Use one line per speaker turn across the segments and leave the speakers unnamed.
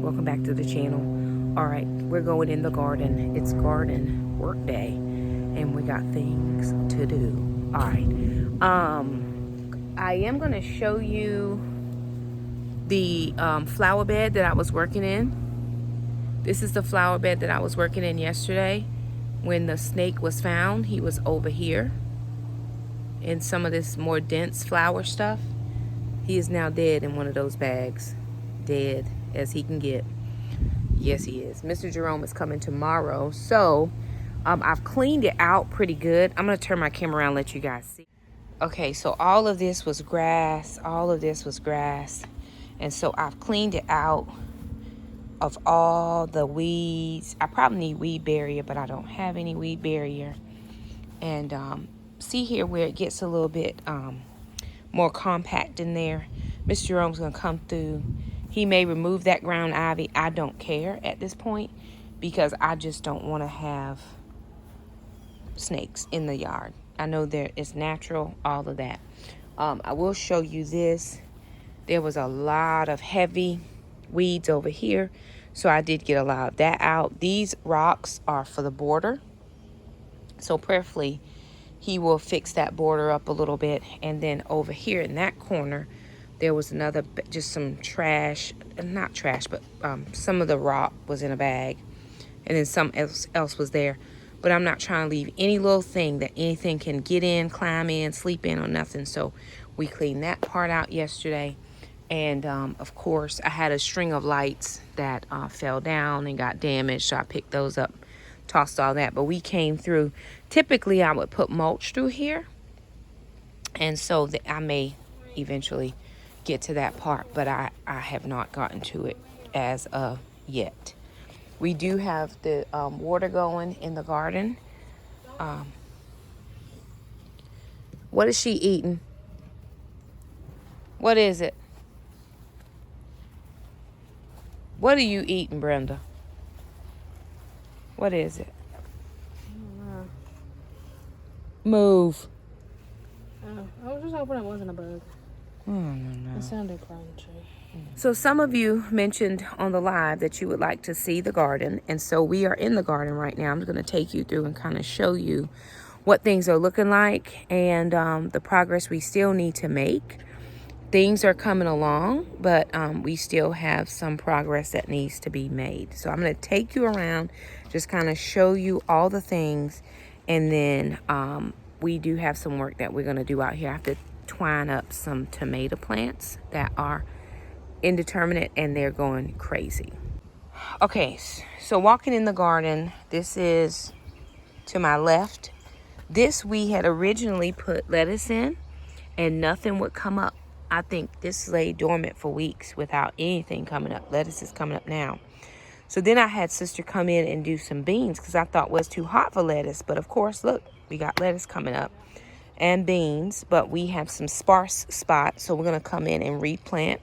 welcome back to the channel. All right, we're going in the garden. It's garden work day and we got things to do. All right, I am going to show you the flower bed that I was working in. This is the flower bed that I was working in yesterday when the snake was found. He was over here in some of this more dense flower stuff. He is now dead in one of those bags. Dead as he can get. Yes, he is. Mr. Jerome is coming tomorrow. So, I've cleaned it out pretty good. I'm going to turn my camera around and let you guys see. Okay, so all of this was grass. All of this was grass. And so I've cleaned it out of all the weeds. I probably need weed barrier, but I don't have any weed barrier. And see here where it gets a little bit more compact in there. Mr. Jerome's going to come through. He may remove that ground ivy. I don't care at this point because I just don't want to have snakes in the yard. I know there is natural, all of that. I will show you this. There was a lot of heavy weeds over here, so I did get a lot of that out. These rocks are for the border, so prayerfully he will fix that border up a little bit. And then over here in that corner, there was another, just some trash, not trash, but some of the rock was in a bag. And then some else was there. But I'm not trying to leave any little thing that anything can get in, climb in, sleep in, or nothing. So we cleaned that part out yesterday. And of course, I had a string of lights that fell down and got damaged. So I picked those up, tossed all that. But we came through. Typically, I would put mulch through here. And so I may eventually get to that part, but I have not gotten to it as of yet. We do have the water going in the garden. What is she eating? What is it? What are you eating, Brenda? What is it? Move.
I was just hoping it wasn't a bug.
No.
It sounded crunchy.
So some of you mentioned on the live that you would like to see the garden. And so we are in the garden right now. I'm going to take you through and kind of show you what things are looking like and the progress we still need to make. Things are coming along, but we still have some progress that needs to be made. So I'm going to take you around, just kind of show you all the things. And then we do have some work that we're going to do out here. I have to twine up some tomato plants that are indeterminate and they're going crazy. Okay, so walking in the garden, this is to my left. This we had originally put lettuce in and nothing would come up. I think this lay dormant for weeks without anything coming up. Lettuce is coming up now. So then I had sister come in and do some beans because I thought it was too hot for lettuce. But of course, look, we got lettuce coming up and beans, but we have some sparse spots. So we're going to come in and replant.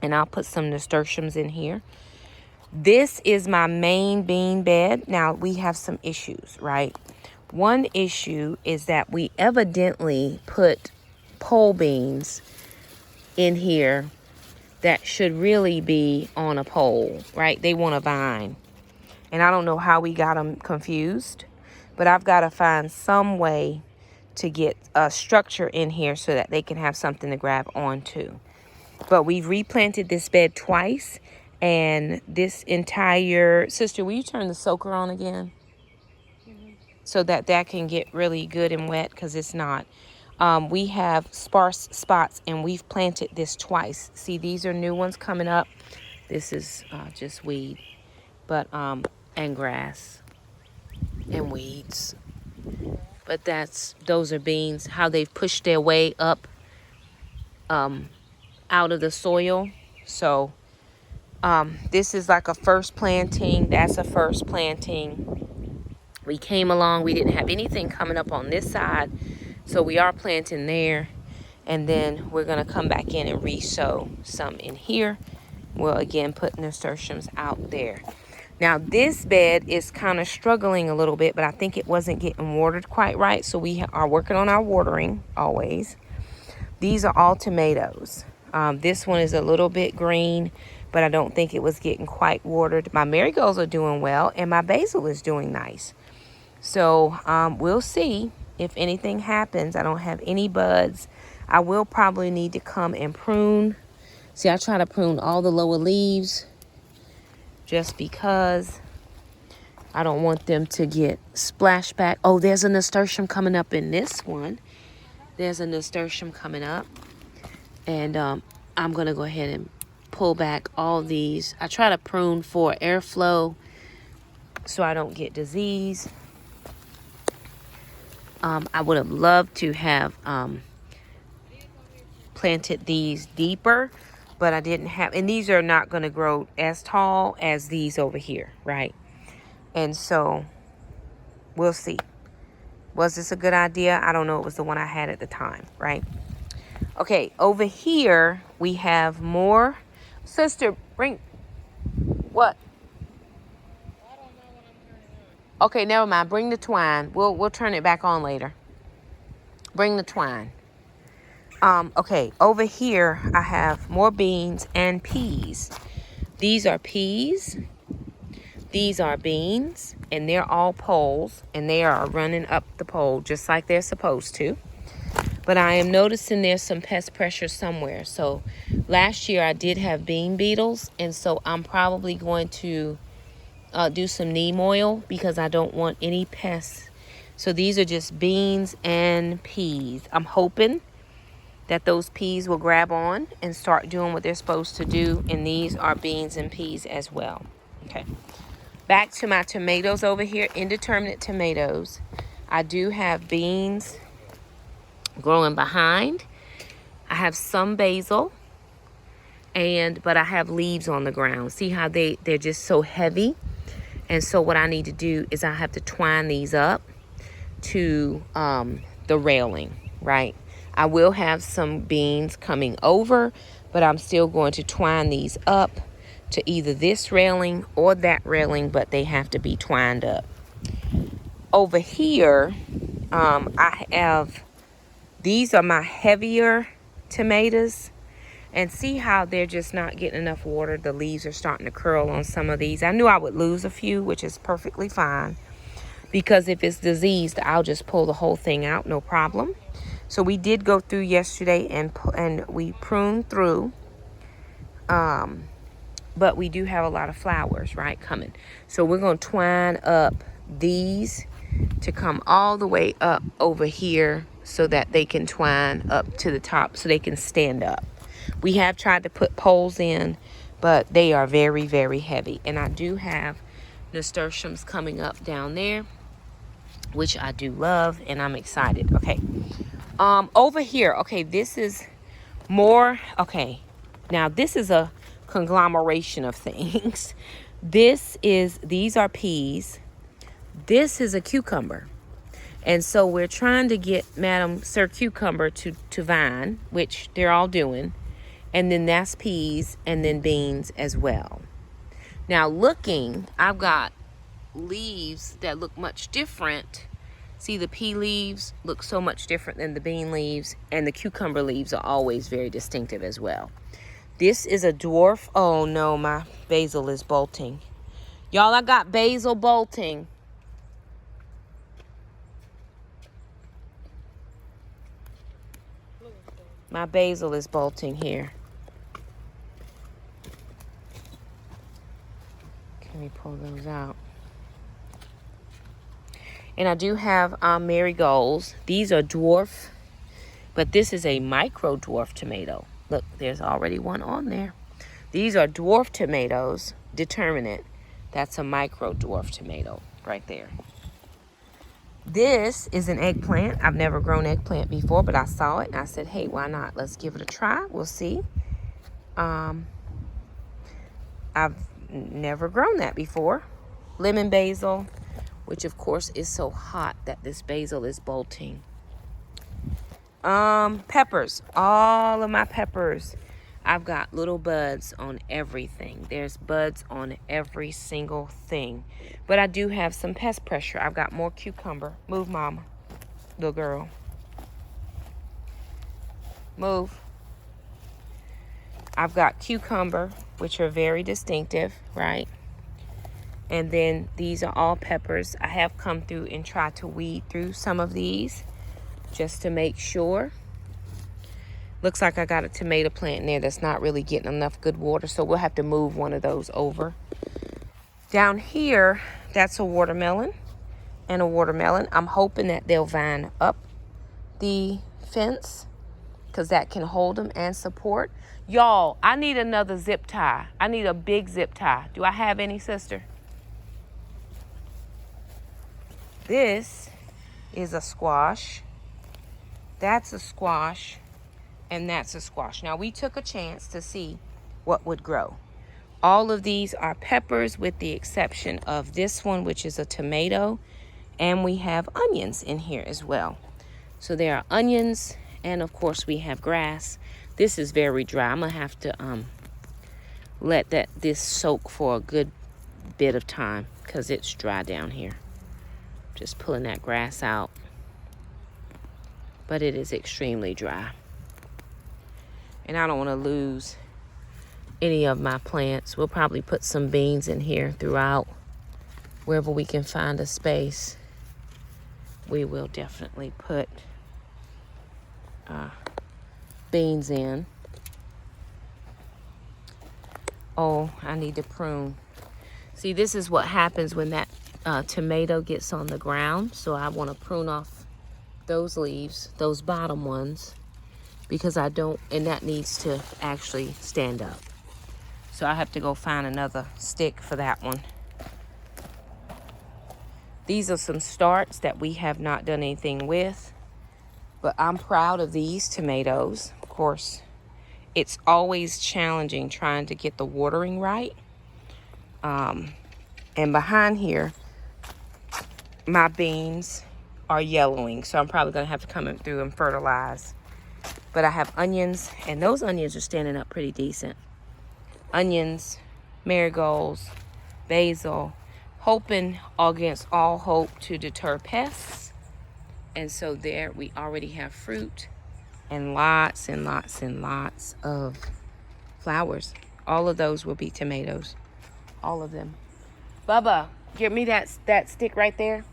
And I'll put some nasturtiums in here. This is my main bean bed. Now, we have some issues, right? One issue is that we evidently put pole beans in here that should really be on a pole, right? They want a vine. And I don't know how we got them confused, but I've got to find some way to get a structure in here so that they can have something to grab onto. But we've replanted this bed twice, and this entire... Sister, will you turn the soaker on again? So that can get really good and wet, because it's not. We have sparse spots, and we've planted this twice. See, these are new ones coming up. This is just weed, but and grass and weeds. But those are beans, how they've pushed their way up out of the soil. So this is like a first planting. That's a first planting. We came along, we didn't have anything coming up on this side, so we are planting there. And then we're going to come back in and re-sow some in here. We'll again put nasturtiums out there. Now this bed is kind of struggling a little bit, but I think it wasn't getting watered quite right, so we are working on our watering always. These are all tomatoes. This one is a little bit green, but I don't think it was getting quite watered. My marigolds are doing well, and my basil is doing nice. So we'll see if anything happens. I don't have any buds. I will probably need to come and prune. See, I try to prune all the lower leaves just because I don't want them to get splashed back. Oh, there's a nasturtium coming up in this one. There's a nasturtium coming up. And I'm going to go ahead and pull back all these. I try to prune for airflow so I don't get disease. I would have loved to have planted these deeper, but I didn't have, and these are not going to grow as tall as these over here, right? And so we'll see. Was this a good idea? I don't know. It was the one I had at the time, right? Okay, over here we have more. Sister, bring what?
I don't know what I'm turning on.
Okay, never mind. Bring the twine. We'll turn it back on later. Bring the twine. Okay, over here I have more beans and peas. These are peas. These are beans, and they're all poles, and they are running up the pole just like they're supposed to. But I am noticing there's some pest pressure somewhere. So last year I did have bean beetles, and so I'm probably going to do some neem oil because I don't want any pests. So these are just beans and peas. I'm hoping that those peas will grab on and start doing what they're supposed to do. And these are beans and peas as well. Okay. Back to my tomatoes over here, indeterminate tomatoes. I do have beans growing behind. I have some basil, but I have leaves on the ground. See how they're just so heavy? And so what I need to do is I have to twine these up to the railing, right? I will have some beans coming over, but I'm still going to twine these up to either this railing or that railing, but they have to be twined up. Over here, I have, these are my heavier tomatoes. And see how they're just not getting enough water. The leaves are starting to curl on some of these. I knew I would lose a few, which is perfectly fine. Because if it's diseased, I'll just pull the whole thing out, no problem. So we did go through yesterday and we pruned through. But we do have a lot of flowers, right, coming. So we're going to twine up these to come all the way up over here so that they can twine up to the top so they can stand up. We have tried to put poles in, but they are very, very heavy. And I do have nasturtiums coming up down there, which I do love, and I'm excited. Okay. Over here, okay, this is more, okay. Now, this is a conglomeration of things. These are peas. This is a cucumber. And so we're trying to get Madam Sir Cucumber to vine, which they're all doing. And then that's peas and then beans as well. Now looking, I've got leaves that look much different. See, the pea leaves look so much different than the bean leaves, and the cucumber leaves are always very distinctive as well. This is a dwarf. Oh no, my basil is bolting. Y'all, I got basil bolting. My basil is bolting here. Let me pull those out. And I do have marigolds. These are dwarf, but this is a micro dwarf tomato. Look, there's already one on there. These are dwarf tomatoes, determinate. That's a micro dwarf tomato right there. This is an eggplant. I've never grown eggplant before, but I saw it and I said, hey, why not? Let's give it a try. We'll see. I've never grown that before. Lemon basil, which of course is so hot that this basil is bolting. Peppers, all of my peppers. I've got little buds on everything. There's buds on every single thing. But I do have some pest pressure. I've got more cucumber. Move, mama. Little girl. Move. I've got cucumber. which are very distinctive, right? And then these are all peppers. I have come through and tried to weed through some of these just to make sure. Looks like I got a tomato plant in there that's not really getting enough good water, so we'll have to move one of those over. Down here, that's a watermelon and a watermelon. I'm hoping that they'll vine up the fence because that can hold them and support. Y'all, I need another zip tie. I need a big zip tie. Do I have any, sister? This is a squash. That's a squash. And that's a squash. Now, we took a chance to see what would grow. All of these are peppers with the exception of this one, which is a tomato. And we have onions in here as well. So there are onions, and of course we have grass. This is very dry. I'm gonna have to let this soak for a good bit of time because it's dry down here. Just pulling that grass out. But it is extremely dry. And I don't want to lose any of my plants. We'll probably put some beans in here throughout. Wherever we can find a space, we will definitely put beans in. Oh, I need to prune. See, this is what happens when that tomato gets on the ground. So I want to prune off those leaves, those bottom ones, because I don't, and that needs to actually stand up. So I have to go find another stick for that one. These are some starts that we have not done anything with, but I'm proud of these tomatoes. Of course, it's always challenging trying to get the watering right. And behind here, my beans are yellowing, so I'm probably gonna have to come through and fertilize. But I have onions, and those onions are standing up pretty decent. Onions, marigolds, basil, hoping against all hope to deter pests. And so there we already have fruit and lots and lots and lots of flowers. All of those will be tomatoes. All of them. Bubba, give me that stick right there.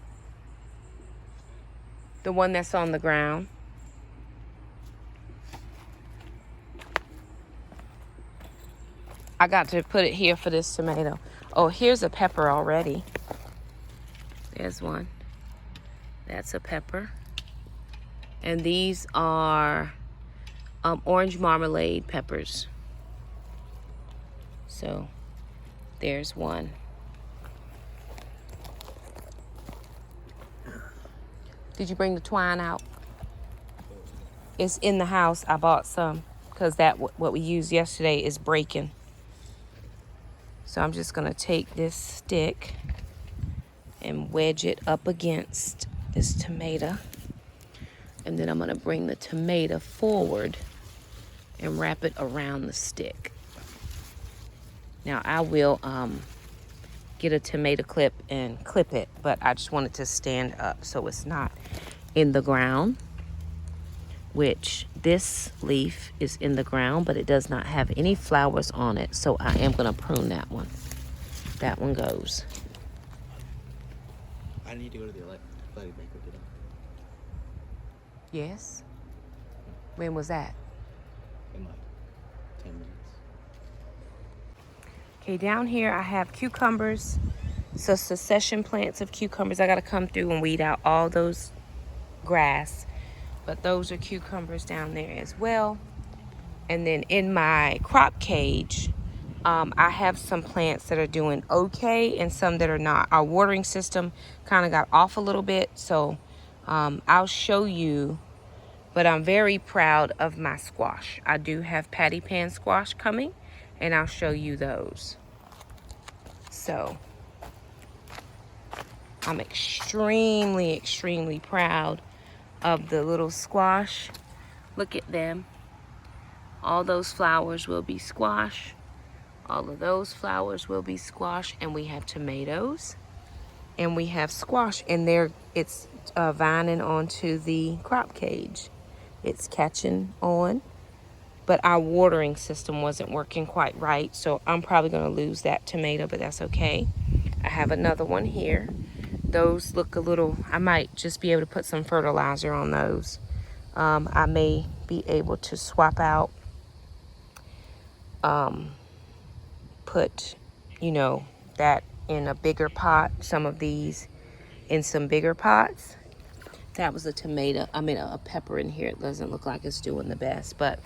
The one that's on the ground. I got to put it here for this tomato. Oh, here's a pepper already. There's one. That's a pepper. And these are orange marmalade peppers. So there's one. Did you bring the twine out? It's in the house. I bought some because what we used yesterday is breaking. So I'm just gonna take this stick and wedge it up against this tomato. And then I'm gonna bring the tomato forward and wrap it around the stick. Now I will get a tomato clip and clip it, but I just want it to stand up so it's not in the ground, which this leaf is in the ground, but it does not have any flowers on it. So I am gonna prune that one. That one goes.
I need to go to the athletic banquet today.
Yes? When was that?
In like 10 minutes.
Okay, down here I have cucumbers. So succession plants of cucumbers. I gotta come through and weed out all those grass. But those are cucumbers down there as well. And then in my crop cage, I have some plants that are doing okay and some that are not. Our watering system kind of got off a little bit, so I'll show you. But I'm very proud of my squash. I do have patty pan squash coming, and I'll show you those. So I'm extremely, extremely proud of the little squash. Look at them. All those flowers will be squash. All of those flowers will be squash. And we have tomatoes. And we have squash. And it's vining onto the crop cage. It's catching on. but our watering system wasn't working quite right. So I'm probably going to lose that tomato, but that's okay. I have another one here. Those look a little, I might just be able to put some fertilizer on those. I may be able to swap out, put, you know, that in a bigger pot, some of these in some bigger pots. That was a tomato, a pepper in here. It doesn't look like it's doing the best, but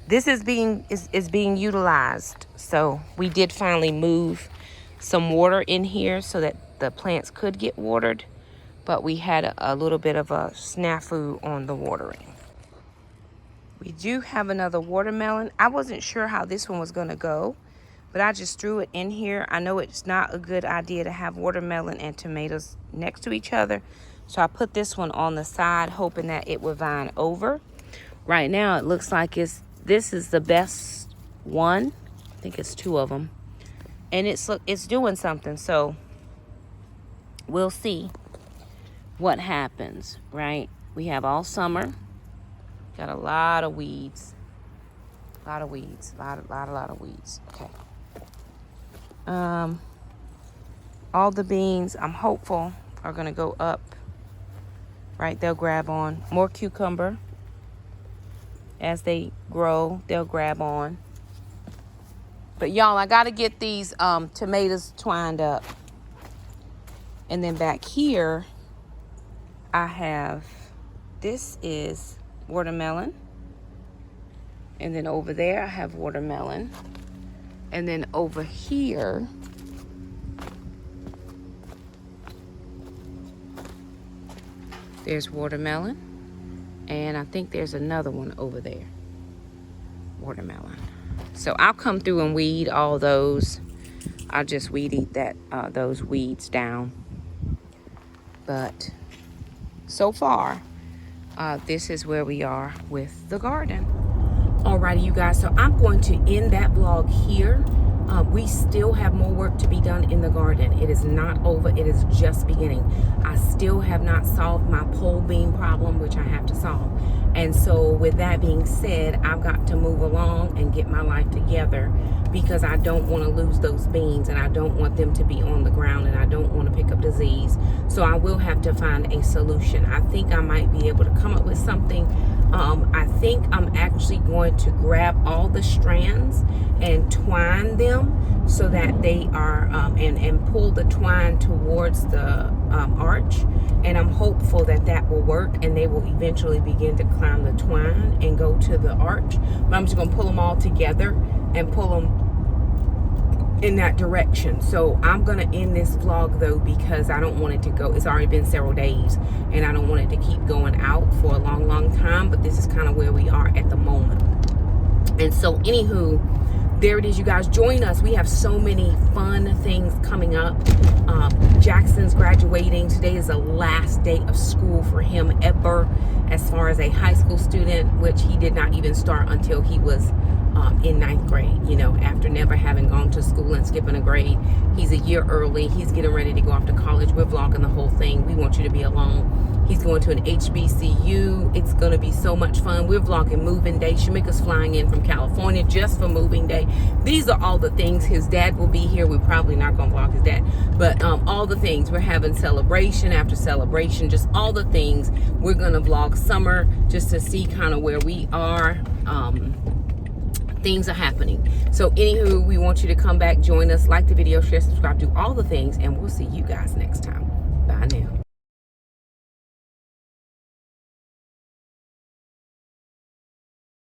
this is being utilized. So we did finally move some water in here so that the plants could get watered, but we had a little bit of a snafu on the watering. We do have another watermelon. I wasn't sure how this one was going to go, but I just threw it in here. I know it's not a good idea to have watermelon and tomatoes next to each other, so I put this one on the side, hoping that it would vine over. Right now, it looks like this is the best one. I think it's 2 of them, and it's doing something. So we'll see what happens. Right? We have all summer. Got a lot of weeds. A lot of weeds. A lot of weeds. Okay. All the beans, I'm hopeful, are gonna go up. Right? They'll grab on. More cucumber. As they grow, they'll grab on. But y'all, I gotta get these tomatoes twined up. And then back here, I have, this is watermelon. And then over there, I have watermelon. And then over here, there's watermelon. And I think there's another one over there. Watermelon. So I'll come through and weed all those. I'll just weed eat those weeds down. But so far, this is where we are with the garden. Alrighty, you guys. So I'm going to end that vlog here. We still have more work to be done in the garden. It is not over. It is just beginning. I still have not solved my pole bean problem, which I have to solve. And so with that being said, I've got to move along and get my life together, because I don't want to lose those beans, and I don't want them to be on the ground, and I don't want to pick up disease. So I will have to find a solution. I think I might be able to come up with something. I think I'm actually going to grab all the strands and twine them so that they are, and pull the twine towards the arch. And I'm hopeful that that will work, and they will eventually begin to climb the twine and go to the arch. But I'm just going to pull them all together and pull them in that direction. So I'm going to end this vlog though, because I don't want it to go, it's already been several days, and I don't want it to keep going out for a long time. But this is kind of where we are at the moment. And so anywho, there it is, you guys. Join us. We have so many fun things coming up. Jackson's graduating. Today is the last day of school for him ever, as far as a high school student, which he did not even start until he was in 9th grade. You know, after never having gone to school and skipping a grade, he's a year early. He's getting ready to go off to college. We're vlogging the whole thing. We want you to be along. He's going to an HBCU. It's going to be so much fun. We're vlogging moving day. Shamika's flying in from California just for moving day. These are all the things. His dad will be here. We're probably not going to vlog his dad, but all the things. We're having celebration after celebration, just all the things. We're going to vlog summer just to see kind of where we are. Things are happening. So anywho, we want you to come back, join us, like the video, share, subscribe, do all the things, and we'll see you guys next time. Bye now.